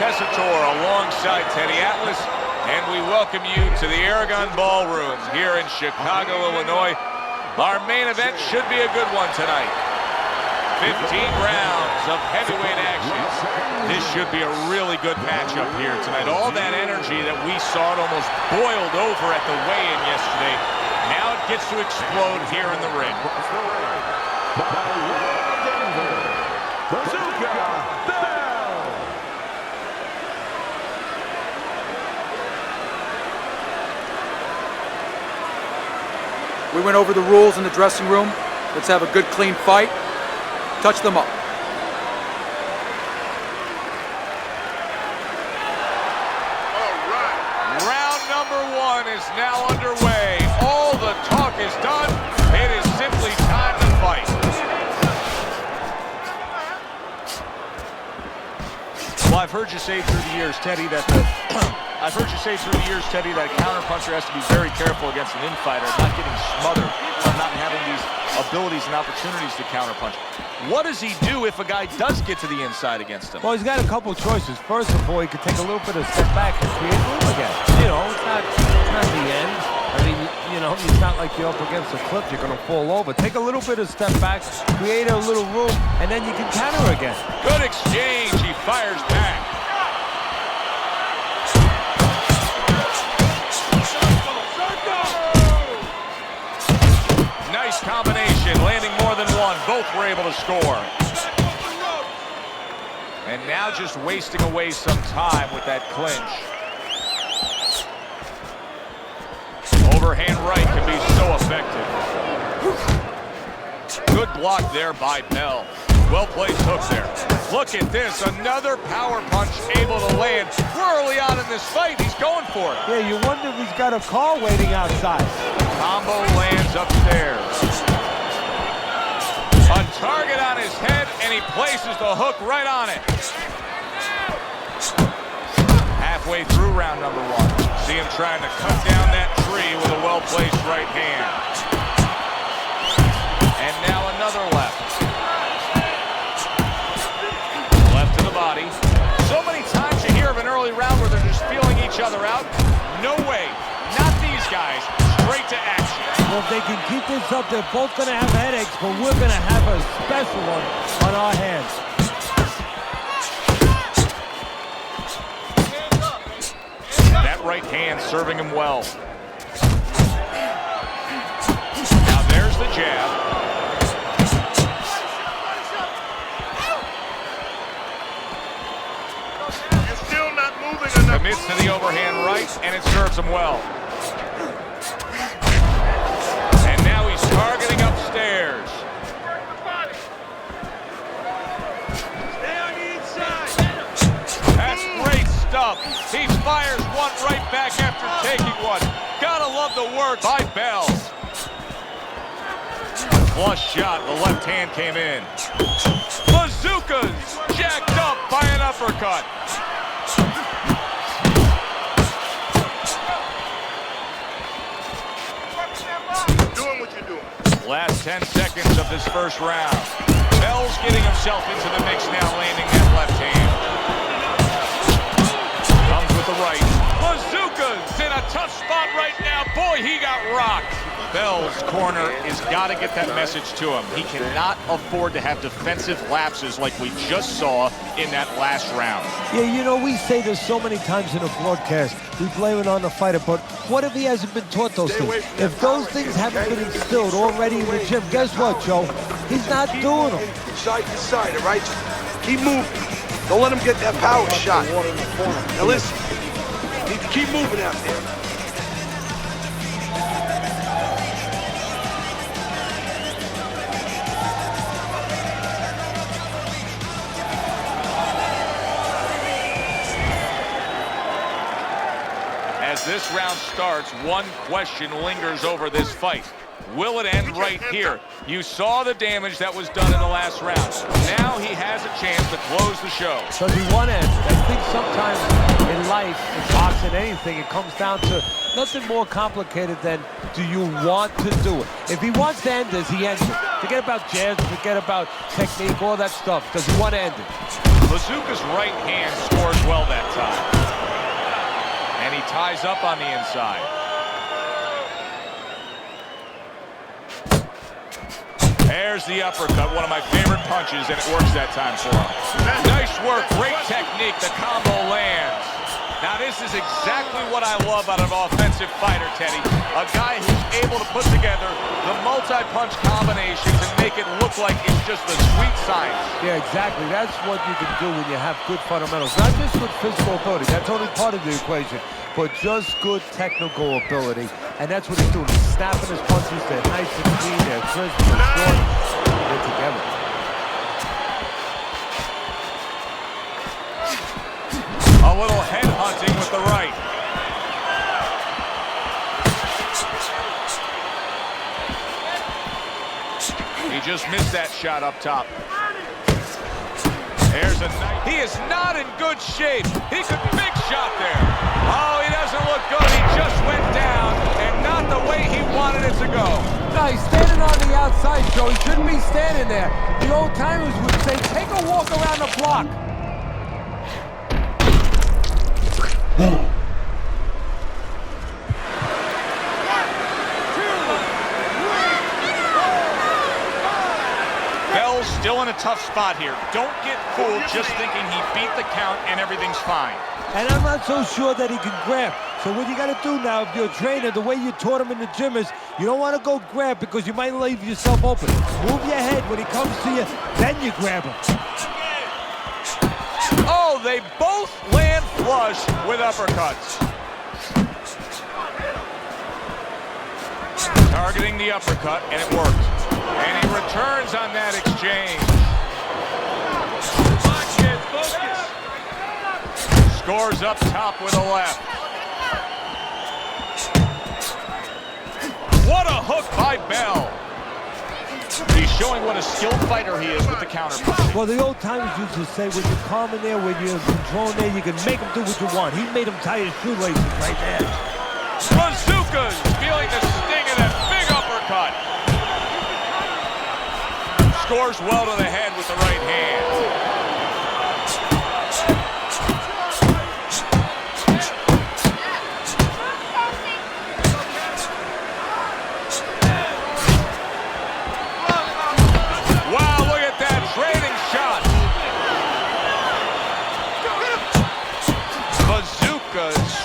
Tessitore alongside Teddy Atlas, and we welcome you to the Aragon Ballroom here in Chicago, Illinois. Our main event should be a good one tonight. 15 rounds of heavyweight action. This should be a really good matchup here tonight. All that energy that we saw, it almost boiled over at the weigh-in yesterday. Now it gets to explode here in the ring. We went over the rules in the dressing room. Let's have a good, clean fight. Touch them up. All right. Round number one is now underway. All the talk is done. It is simply time to fight. Well, I've heard you say through the years, Teddy, that a counterpuncher has to be very careful against an infighter, not getting smothered, or not having these abilities and opportunities to counterpunch. What does he do if a guy does get to the inside against him? Well, he's got a couple choices. First of all, he could take a little bit of step back and create room again. You know, it's not the end. I mean, you know, it's not like you're up against a cliff, you're going to fall over. Take a little bit of step back, create a little room, and then you can counter again. Good exchange. He fires back. Nice combination, landing more than one. Both were able to score. And now just wasting away some time with that clinch. Overhand right can be so effective. Good block there by Bell. Well-placed hook there. Look at this, another power punch able to land. We're early on in this fight, he's going for it. Yeah, you wonder if he's got a car waiting outside. Combo lands upstairs. A target on his head, and he places the hook right on it. Halfway through round number one. See him trying to cut down that tree with a well-placed right hand. And now another left. Left to the body. So many times you hear of an early round where they're just feeling each other out. No way. Not these guys. Straight to action. Well, if they can keep this up, they're both going to have headaches, but we're going to have a special one on our hands. That right hand serving him well. Now there's the jab. You're still not moving enough. Commits to the overhand right, and it serves him well. And now he's targeting upstairs. Stay on the inside. That's great stuff. He fires one right back after taking one. Gotta love the work by Bell. Flush shot, the left hand came in. Bazookas jacked up by an uppercut. Doing what you're doing. Last 10 seconds of this first round. Bell's getting himself into the mix now, landing that left hand. Comes with the right. Bazooka's in a tough spot right now. Boy, he got rocked. Bell's corner has got to get that message to him. He cannot afford to have defensive lapses like we just saw in that last round. Yeah, you know, we say this so many times in a broadcast. We blame it on the fighter, but what if he hasn't been taught those things? If those things haven't been instilled already in the gym, guess what, Joe? He's not doing them. Side to side, all right? Just keep moving. Don't let him get that power shot. Now listen, you need to keep moving out there. As this round starts, one question lingers over this fight. Will it end right here? You saw the damage that was done in the last round. Now he has a chance to close the show. Does he want to end? I think sometimes in life, in boxing, anything, it comes down to nothing more complicated than do you want to do it? If he wants to end this, he ends it. Forget about jabs, forget about technique, all that stuff. Does he want to end it? Bazooka's right hand scores well that time. And he ties up on the inside. There's the uppercut, one of my favorite punches, and it works that time for him. Nice work, great technique, the combo lands. Now this is exactly what I love out of an offensive fighter, Teddy. A guy who's able to put together the multi-punch combinations and make it look like it's just a sweet science. Yeah, exactly. That's what you can do when you have good fundamentals. Not just good physical ability. That's only part of the equation. But just good technical ability. And that's what he's doing. He's snapping his punches. They're nice and clean. They're crisp. They're short. They're together. A little head hunting with the right. He just missed that shot up top. There's a nice. He is not in good shape. He could big shot there. Oh, he doesn't look good. He just went down, and not the way he wanted it to go. No, he's standing on the outside, Joe. He shouldn't be standing there. The old timers would say, take a walk around the block. Bell's still in a tough spot here. Don't get fooled just thinking he beat the count and everything's fine. And I'm not so sure that he can grab. So what you got to do now, if you're a trainer, the way you taught him in the gym is you don't want to go grab because you might leave yourself open. Move your head when he comes to you, then you grab him. Oh, they both land flush with uppercuts. Targeting the uppercut, and it worked. And he returns on that exchange. Scores up top with a left. What a hook by Bell. He's showing what a skilled fighter he is with the counter punch. Well, the old timers used to say, when you're calm in there, when you're controlling there, you can make him do what you want. He made him tie his shoelaces right there. Bazooka's feeling the sting of that big uppercut. Scores well to the head with the right hand.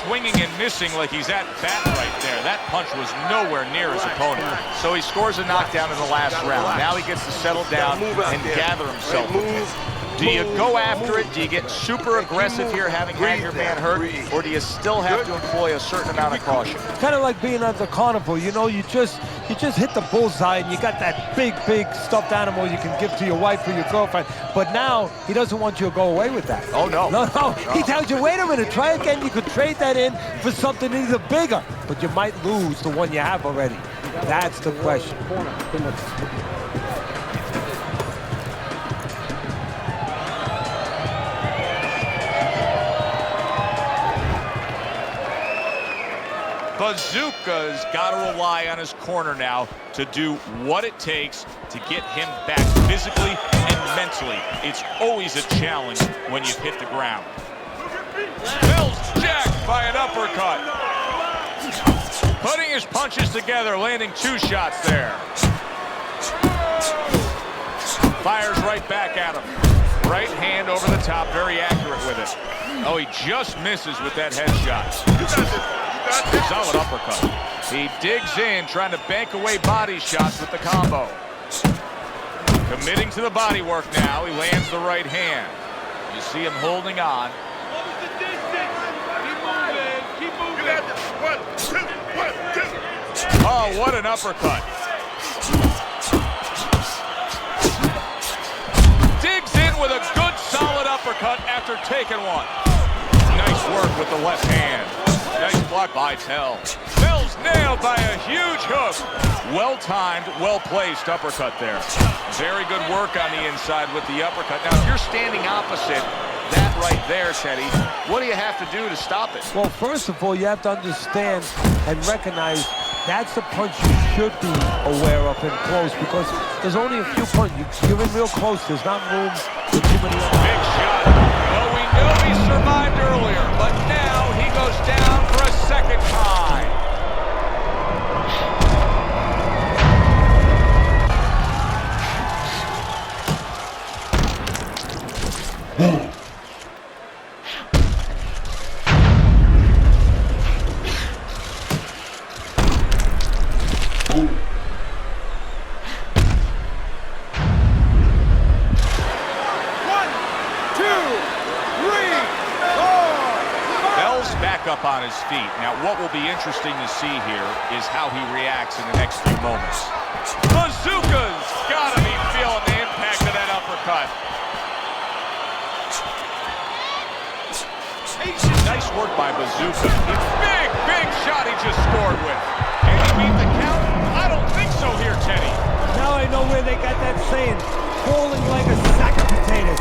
Swinging and missing like he's at bat right there. That punch was nowhere near his opponent. So he scores a knockdown in the last round. Now he gets to settle down and gather himself. Do you go after it? Do you get super aggressive here, having had your man hurt? Or do you still have to employ a certain amount of caution? Kind of like being at the carnival, you know, you just hit the bullseye and you got that big stuffed animal you can give to your wife or your girlfriend. But now he doesn't want you to go away with that. Oh, no. No. He tells you, wait a minute, try again. You could trade that in for something either bigger, but you might lose the one you have already. That's the question. Bazooka's got to rely on his corner now to do what it takes to get him back physically and mentally. It's always a challenge when you've hit the ground. Bell's jacked by an uppercut. Putting his punches together, landing 2 shots there. Fires right back at him. Right hand over the top, very accurate with it. Oh, he just misses with that headshot. Solid uppercut. He digs in, trying to bank away body shots with the combo. Committing to the body work now. He lands the right hand. You see him holding on. Close the distance. Keep moving. Keep moving. 1, 2, 1, 2. Oh, what an uppercut. Digs in with a good solid uppercut after taking one. Nice work with the left hand. Nice block by Tell. Bell's nailed by a huge hook. Well-timed, well-placed uppercut there. Very good work on the inside with the uppercut. Now, if you're standing opposite that right there, Teddy, what do you have to do to stop it? Well, first of all, you have to understand and recognize that's the punch you should be aware of in close, because there's only a few punches. You're in real close. There's not room for too many. Big shot. He survived earlier, but now he goes down for a second time. Up on his feet. Now, what will be interesting to see here is how he reacts in the next few moments. Bazooka's gotta be feeling the impact of that uppercut. Nice work by Bazooka. Big, big shot he just scored with. Can he beat the count? I don't think so here, Teddy. Now I know where they got that saying, falling like a sack of potatoes.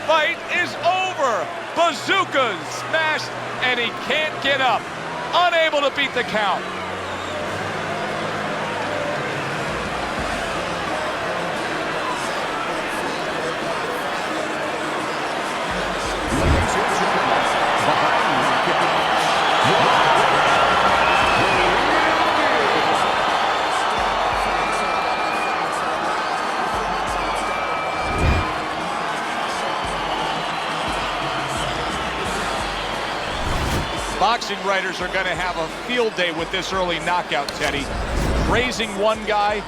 Fight is over. Bazooka's smashed and he can't get up. Unable to beat the count. Boxing writers are going to have a field day with this early knockout, Teddy. Praising one guy,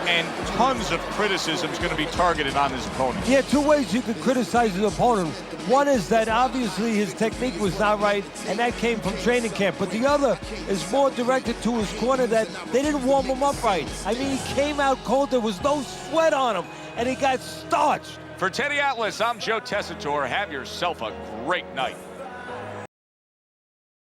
and tons of criticism is going to be targeted on his opponent. Yeah, two ways you could criticize his opponent. One is that obviously his technique was not right, and that came from training camp. But the other is more directed to his corner, that they didn't warm him up right. I mean, he came out cold. There was no sweat on him, and he got starched. For Teddy Atlas, I'm Joe Tessitore. Have yourself a great night.